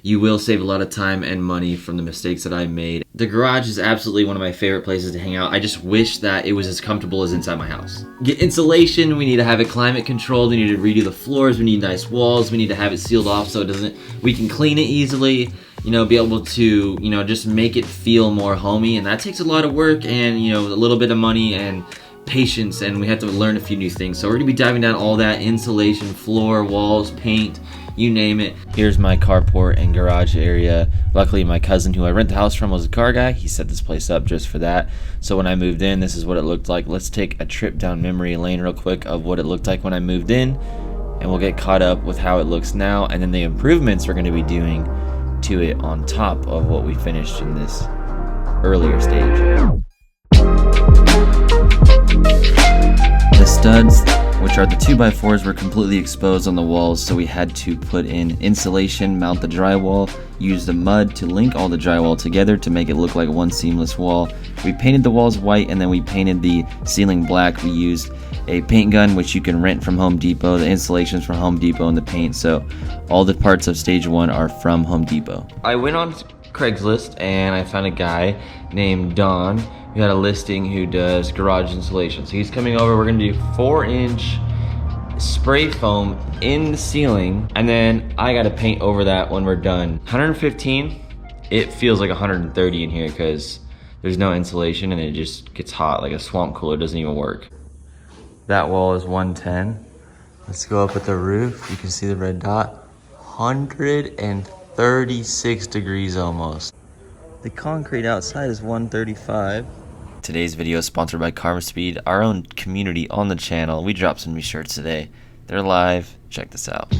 You will save a lot of time and money from the mistakes that I made. The garage is absolutely one of my favorite places to hang out. I just wish that it was as comfortable as inside my house. Get insulation, we need to have it climate controlled, we need to redo the floors, we need nice walls, we need to have it sealed off so we can clean it easily, you know, be able to, you know, just make it feel more homey, and that takes a lot of work and, you know, a little bit of money and patience, and we have to learn a few new things. So we're gonna be diving down all that: insulation, floor, walls, paint, you name it. Here's my carport and garage area. Luckily, my cousin who I rent the house from was a car guy. He set this place up just for that. So when I moved in, this is what it looked like. Let's take a trip down memory lane real quick of what it looked like when I moved in, and we'll get caught up with how it looks now and then the improvements we're going to be doing to it on top of what we finished in this earlier stage. The studs, which are the 2x4s, were completely exposed on the walls, so we had to put in insulation, mount the drywall, use the mud to link all the drywall together to make it look like one seamless wall. We painted the walls white, and then we painted the ceiling black. We used a paint gun, which you can rent from Home Depot, the installation's from Home Depot, and the paint, so all the parts of stage 1 are from Home Depot. I went on Craigslist and I found a guy named Don who had a listing who does garage insulation. So he's coming over. We're gonna do 4-inch spray foam in the ceiling, and then I gotta paint over that when we're done. 115, it feels like 130 in here because there's no insulation and it just gets hot like a swamp cooler. It doesn't even work. That wall is 110. Let's go up at the roof. You can see the red dot. 136 degrees almost. The concrete outside is 135. Today's video is sponsored by Carmaspeed, our own community on the channel. We dropped some new shirts today. They're live. Check this out.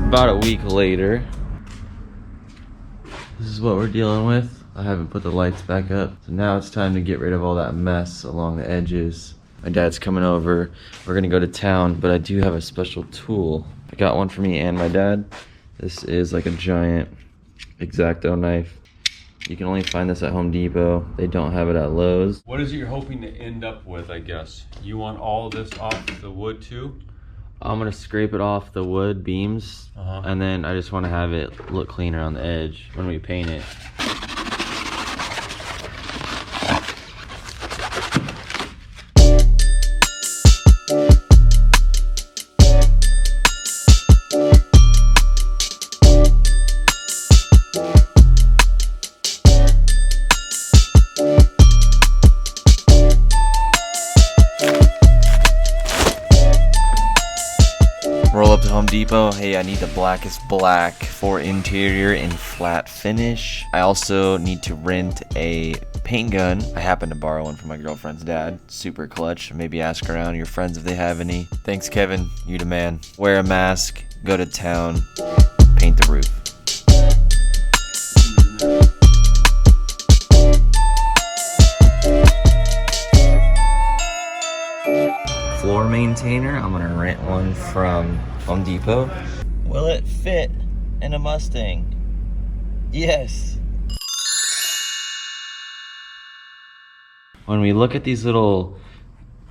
About a week later, this is what we're dealing with. I haven't put the lights back up, so now it's time to get rid of all that mess along the edges. My dad's coming over. We're gonna go to town, but I do have a special tool. I got one for me and my dad. This is like a giant X-Acto knife. You can only find this at Home Depot. They don't have it at Lowe's. What is it you're hoping to end up with, I guess? You want all this off the wood too? I'm gonna scrape it off the wood beams, and then I just want to have it look cleaner on the edge when we paint it. Roll up to Home Depot. Hey, I need the blackest black for interior in flat finish. I also need to rent a paint gun. I happen to borrow one from my girlfriend's dad. Super clutch. Maybe ask around your friends if they have any. Thanks, Kevin. You the man. Wear a mask. Go to town. Paint the roof. Floor maintainer. I'm gonna rent one from Home Depot. Will it fit in a Mustang? Yes. When we look at these little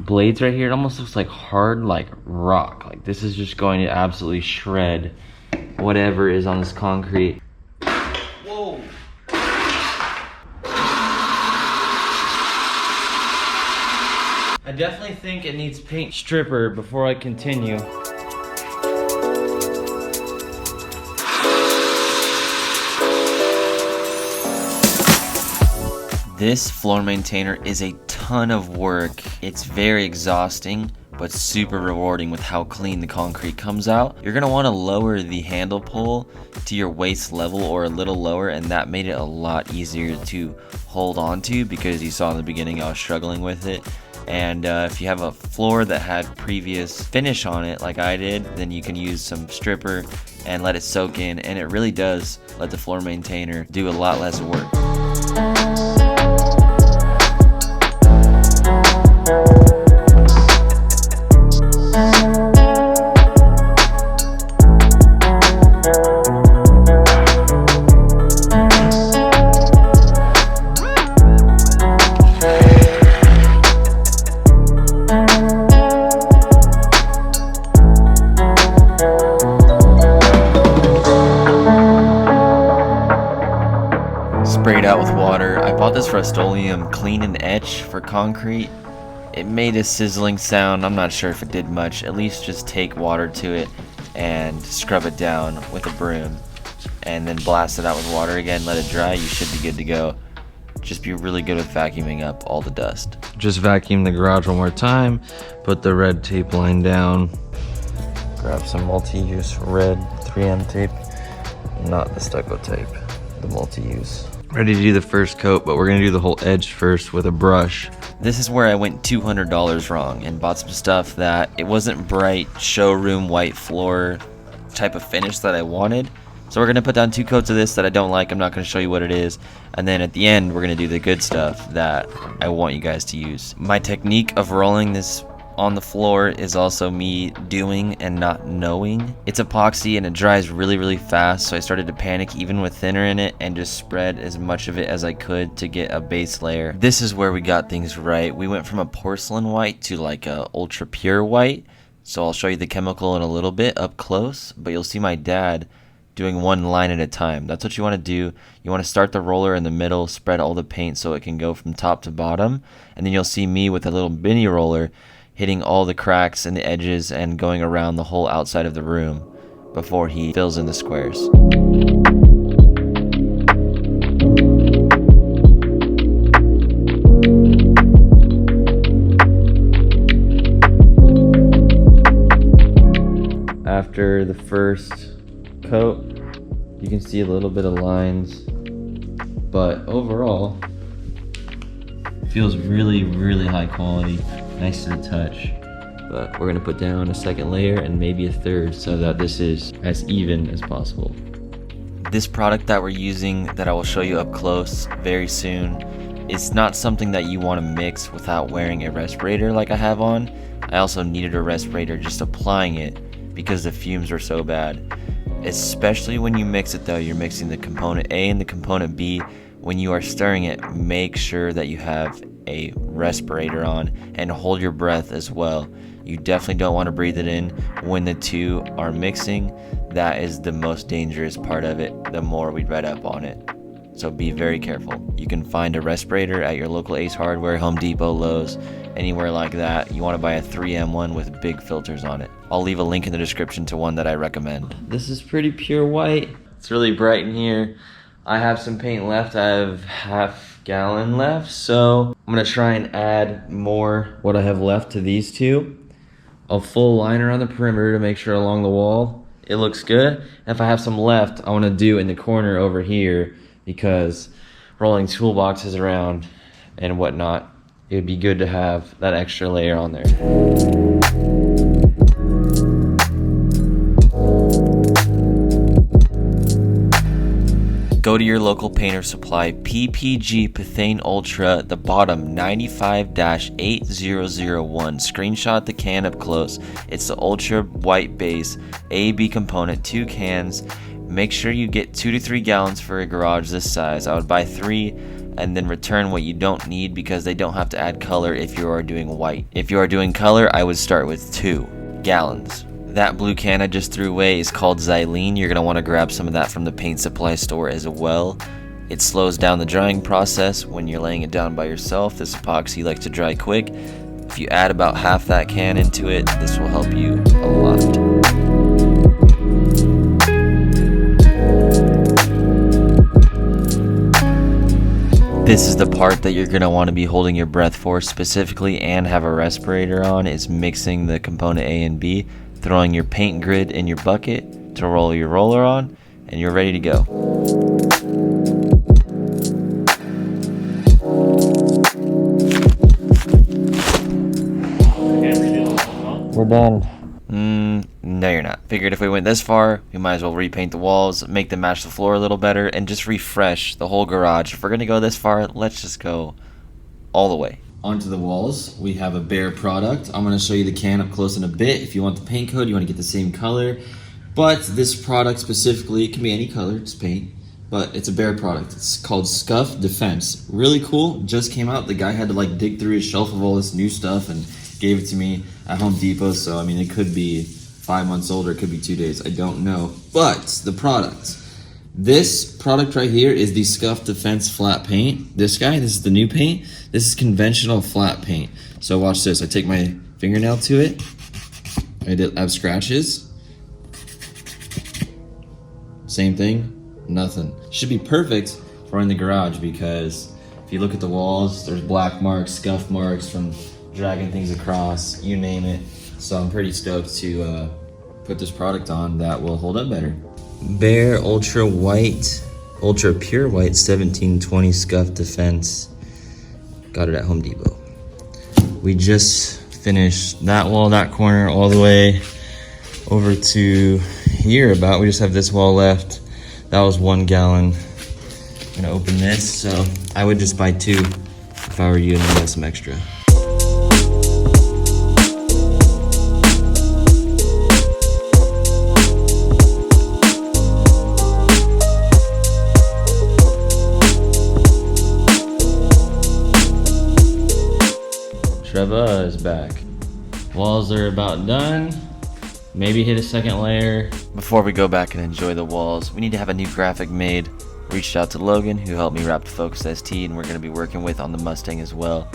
blades right here, it almost looks like hard, like rock. Like this is just going to absolutely shred whatever is on this concrete. Whoa. I definitely think it needs paint stripper before I continue. This floor maintainer is a ton of work. It's very exhausting, but super rewarding with how clean the concrete comes out. You're gonna wanna lower the handle pull to your waist level or a little lower, and that made it a lot easier to hold on to because you saw in the beginning I was struggling with it. And if you have a floor that had previous finish on it like I did, then you can use some stripper and let it soak in, and it really does let the floor maintainer do a lot less work. Sprayed out with water. I bought this Rust-Oleum Clean and Etch for concrete. It made a sizzling sound. I'm not sure if it did much. At least just take water to it and scrub it down with a broom and then blast it out with water again, let it dry. You should be good to go. Just be really good with vacuuming up all the dust. Just vacuum the garage one more time. Put the red tape line down. Grab some multi-use red 3M tape, not the stucco tape, the multi-use. Ready to do the first coat, but we're gonna do the whole edge first with a brush. This is where I went $200 wrong and bought some stuff that it wasn't bright showroom white floor type of finish that I wanted. So we're gonna put down 2 coats of this that I don't like. I'm not gonna show you what it is. And then at the end, we're gonna do the good stuff that I want you guys to use. My technique of rolling this on the floor is also me doing and not knowing. It's epoxy and it dries really, really fast, so I started to panic even with thinner in it and just spread as much of it as I could to get a base layer. This is where we got things right. We went from a porcelain white to like a ultra pure white. So I'll show you the chemical in a little bit up close, but you'll see my dad doing one line at a time. That's what you want to do. You want to start the roller in the middle, spread all the paint so it can go from top to bottom, and then you'll see me with a little mini roller hitting all the cracks and the edges and going around the whole outside of the room before he fills in the squares. After the first coat, you can see a little bit of lines, but overall, it feels really, really high quality. Nice to the touch, but we're gonna put down a second layer and maybe a third so that this is as even as possible. This product that we're using that I will show you up close very soon is not something that you want to mix without wearing a respirator like I have on. I also needed a respirator just applying it because the fumes were so bad. Especially when you mix it though, you're mixing the component A and the component B. When you are stirring it, make sure that you have a respirator on and hold your breath as well. You definitely don't want to breathe it in when the two are mixing. That is the most dangerous part of it, the more we read up on it. So be very careful. You can find a respirator at your local Ace Hardware, Home Depot, Lowe's, anywhere like that. You want to buy a 3M one with big filters on it. I'll leave a link in the description to one that I recommend. This is pretty pure white. It's really bright in here. I have some paint left. I have half gallon left, so I'm gonna try and add more what I have left to these two. A full liner on the perimeter to make sure along the wall it looks good. And if I have some left, I want to do in the corner over here, because rolling toolboxes around and whatnot, it would be good to have that extra layer on there. Go to your local painter supply, PPG Pathane Ultra, the bottom 95-8001. Screenshot the can up close. It's the ultra white base, A/B component, 2 cans. Make sure you get 2 to 3 gallons for a garage this size. I would buy 3 and then return what you don't need, because they don't have to add color if you are doing white. If you are doing color, I would start with 2 gallons. That blue can I just threw away is called Xylene. You're going to want to grab some of that from the paint supply store as well. It slows down the drying process when you're laying it down by yourself. This epoxy likes to dry quick. If you add about half that can into it, this will help you a lot. This is the part that you're going to want to be holding your breath for specifically and have a respirator on, is mixing the component A and B, throwing your paint grid in your bucket to roll your roller on, and you're ready to go. We're done. No, you're not. Figured if we went this far, we might as well repaint the walls, make them match the floor a little better, and just refresh the whole garage. If we're going to go this far, let's just go all the way. Onto the walls, we have a bare product. I'm going to show you the can up close in a bit. If you want the paint code, you want to get the same color. But this product specifically, it can be any color, it's paint, but it's a bare product. It's called Scuff Defense. Really cool, just came out. The guy had to like dig through his shelf of all this new stuff and gave it to me at Home Depot. So I mean, it could be 5 months old or it could be 2 days, I don't know. But the product, this product right here is the Scuff Defense flat paint. This is the new paint. This is conventional flat paint. So watch this, I take my fingernail to it, I have scratches. Same thing, nothing. Should be perfect for in the garage, because if you look at the walls, there's black marks, scuff marks from dragging things across, you name it. So I'm pretty stoked to put this product on that will hold up better. Bare Ultra White, Ultra Pure White 1720 Scuff Defense. Got it at Home Depot. We just finished that wall, that corner, all the way over to here about. We just have this wall left. That was 1 gallon. I'm gonna open this, so I would just buy 2 if I were you, and then get some extra. Trevor is back. Walls are about done. Maybe hit a second layer. Before we go back and enjoy the walls, we need to have a new graphic made. Reached out to Logan, who helped me wrap the Focus ST, and we're going to be working with on the Mustang as well.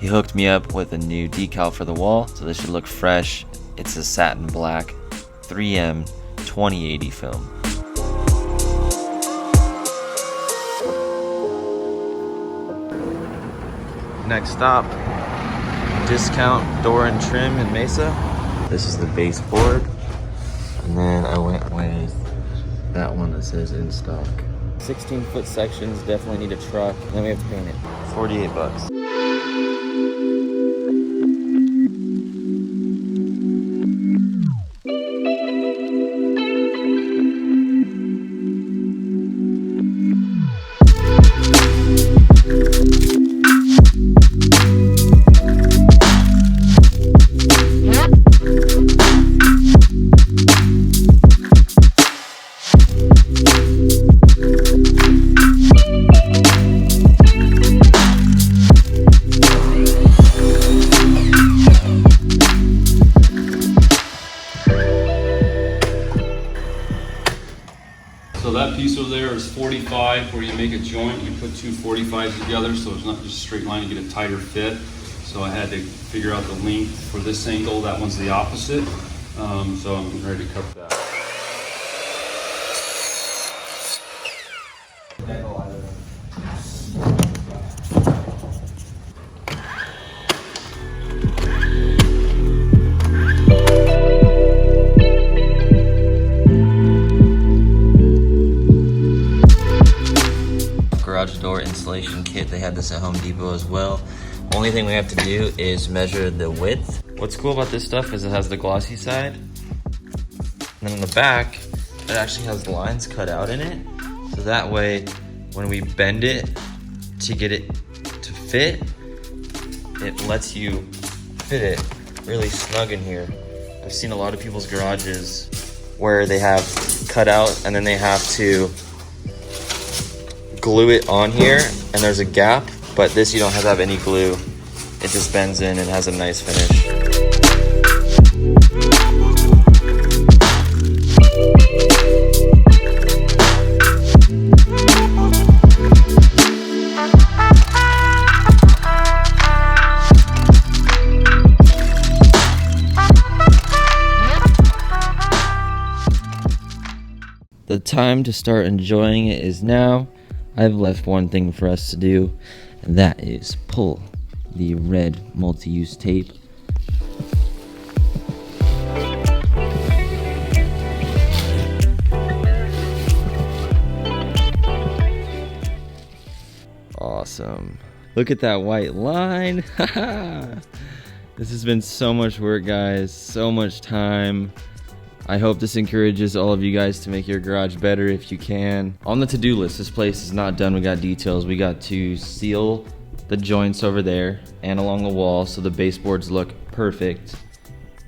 He hooked me up with a new decal for the wall, so this should look fresh. It's a satin black 3M 2080 film. Next stop, Discount Door and Trim in Mesa. This is the baseboard, and then I went with that one that says in stock. 16-foot sections, definitely need a truck, and then we have to paint it. 48 bucks. So that piece over there is 45, where you make a joint, you put two 45s together, so it's not just a straight line, you get a tighter fit. So I had to figure out the length for this angle. That one's the opposite. So I'm ready to cut that. Garage door installation kit. They had this at Home Depot as well. Only thing we have to do is measure the width. What's cool about this stuff is it has the glossy side, and then on the back it actually has lines cut out in it, so that way when we bend it to get it to fit, it lets you fit it really snug in here. I've seen a lot of people's garages where they have cut out and then they have to glue it on here and there's a gap, but this you don't have to have any glue. It just bends in and has a nice finish. The time to start enjoying it is now. I've left one thing for us to do, and that is pull the red multi-use tape. Awesome. Look at that white line. This has been so much work, guys, so much time. I hope this encourages all of you guys to make your garage better if you can. On the to-do list, this place is not done. We got details. We got to seal the joints over there and along the wall so the baseboards look perfect.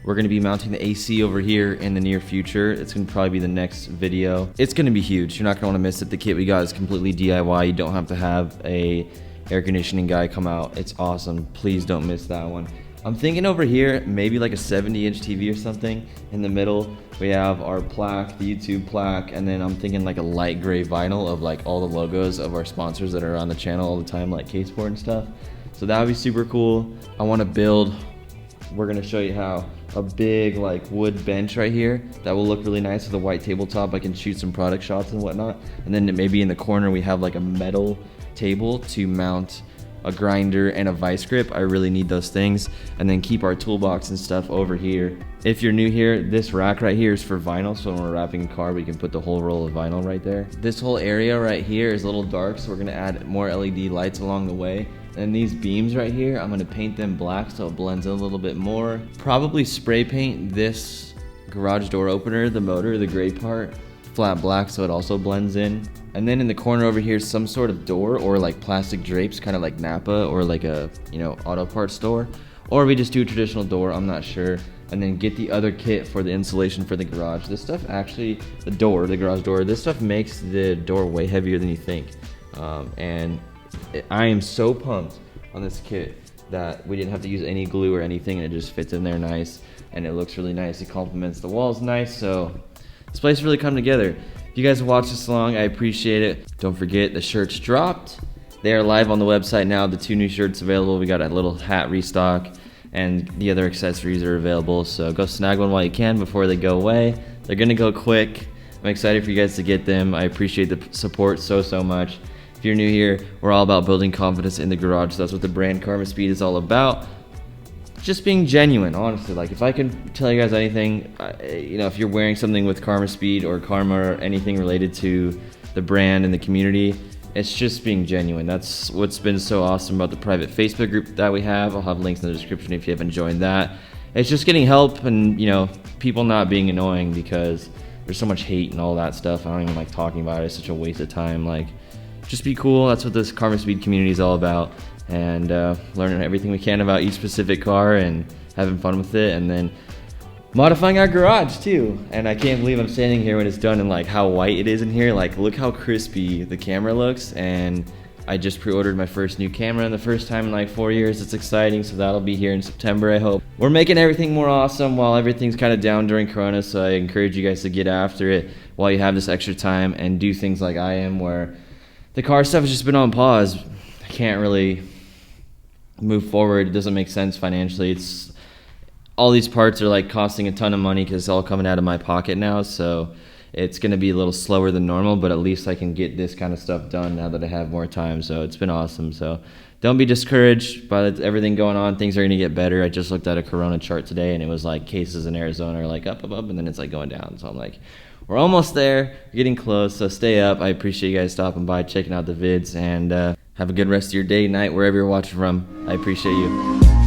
We're gonna be mounting the AC over here in the near future. It's gonna probably be the next video. It's gonna be huge. You're not gonna wanna miss it. The kit we got is completely DIY. You don't have to have a air conditioning guy come out. It's awesome. Please don't miss that one. I'm thinking over here, maybe like a 70-inch TV or something. In the middle, we have our plaque, the YouTube plaque, and then I'm thinking like a light gray vinyl of like all the logos of our sponsors that are on the channel all the time, like Caseport and stuff. So that would be super cool. I want to build, we're gonna show you how, a big like wood bench right here that will look really nice with a white tabletop. I can shoot some product shots and whatnot. And then maybe in the corner we have like a metal table to mount a grinder and a vice grip. I really need those things. And then keep our toolbox and stuff over here. If you're new here, this rack right here is for vinyl, so when we're wrapping a car we can put the whole roll of vinyl right there. This whole area right here is a little dark, so we're gonna add more LED lights along the way. And these beams right here, I'm gonna paint them black so it blends in a little bit more. Probably spray paint this garage door opener, the motor, the gray part, flat black so it also blends in. And then in the corner over here, some sort of door or like plastic drapes, kind of like Napa or like a, you know, auto parts store. Or we just do a traditional door, I'm not sure. And then get the other kit for the insulation for the garage. This stuff actually, the garage door, this stuff makes the door way heavier than you think. I am so pumped on this kit that we didn't have to use any glue or anything, and it just fits in there nice. And it looks really nice, it complements the walls nice, so this place really come together. If you guys have watched this long, I appreciate it. Don't forget, the shirts dropped. They are live on the website now. The 2 new shirts available. We got a little hat restock, and the other accessories are available. So go snag one while you can before they go away. They're gonna go quick. I'm excited for you guys to get them. I appreciate the support so much. If you're new here, we're all about building confidence in the garage. That's what the brand carmaspeed is all about. Just being genuine, honestly. Like, if I can tell you guys anything, you know, if you're wearing something with carmaspeed or karma or anything related to the brand and the community, it's just being genuine. That's what's been so awesome about the private Facebook group that we have. I'll have links in the description if you haven't joined that. It's just getting help and, you know, people not being annoying because there's so much hate and all that stuff. I don't even like talking about it. It's such a waste of time. Like, just be cool. That's what this carmaspeed community is all about. And learning everything we can about each specific car and having fun with it, and then modifying our garage too. And I can't believe I'm standing here when it's done and like how white it is in here. Like, look how crispy the camera looks, and I just pre-ordered my first new camera in the first time in like 4 years. It's exciting, so that'll be here in September, I hope. We're making everything more awesome while everything's kind of down during Corona, so I encourage you guys to get after it while you have this extra time and do things like I am, where the car stuff has just been on pause. I can't really move forward. It doesn't make sense financially. It's all these parts are like costing a ton of money because it's all coming out of my pocket now, so it's going to be a little slower than normal, but at least I can get this kind of stuff done now that I have more time. So it's been awesome. So don't be discouraged by everything going on. Things are going to get better. I just looked at a Corona chart today, and it was like cases in Arizona are like up, and then it's like going down. So I'm like, we're almost there. We're getting close. So stay up. I appreciate you guys stopping by, checking out the vids, and have a good rest of your day, night, wherever you're watching from. I appreciate you.